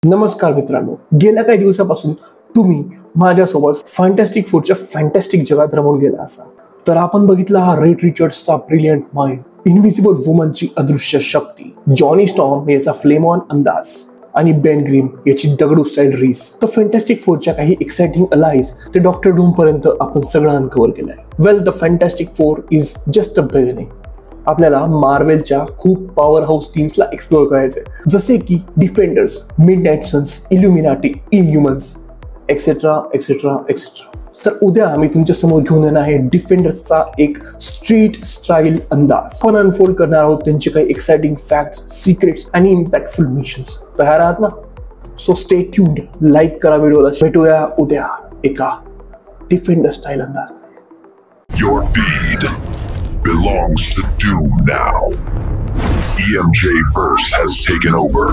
नमस्कार मित्रांनो, गेल्या काही दिवसापासून तुम्ही माझ्यासोबत फॅन्टॅस्टिक फोरच्या फॅन्टॅस्टिक जगात रमून गेला असाल. तर आपण बघितला हा रेड रिचर्ड्सचा ब्रिलियंट माइंड, इनव्हिजिबल वुमनची अदृश्य शक्ती, जॉनी स्टॉर्म याचा फ्लेम ऑन अंदाज आणि बेन ग्रिम याची दगडू स्टाईल रीस. तर फॅन्टॅस्टिक फोरच्या काही एक्साइटिंग अलाइज ते डॉक्टर डूम पर्यंत आपण सगळं अनकव्हर केलंय. Well, the Fantastic Four is just a beginning. आपल्याला मार्वेलच्या खूप पॉवर हाऊस टीम्सला एक्सप्लोर करायचंय, जसे की Defenders, Midnight Sons, Illuminati, Inhumans etcetera etcetera etcetera. तर उद्या आम्ही तुमच्या समोर घेऊन येणार आहे डिफेंडर्सचा एक स्ट्रीट स्टाईल अंदाज. आपण अनफोल्ड करणार आहोत त्यांचे काही एक्साइटिंग फॅक्ट्स, सिक्रेट्स आणि इम्पॅक्टफुल मिशन्स. तयार आहात ना? सो स्टे ट्यून्ड, लाईक करा व्हिडिओला. भेटूया उद्या एका डिफेंडर स्टाईल अंदाज. Your feed belongs to Doom now. EMJ Verse has taken over.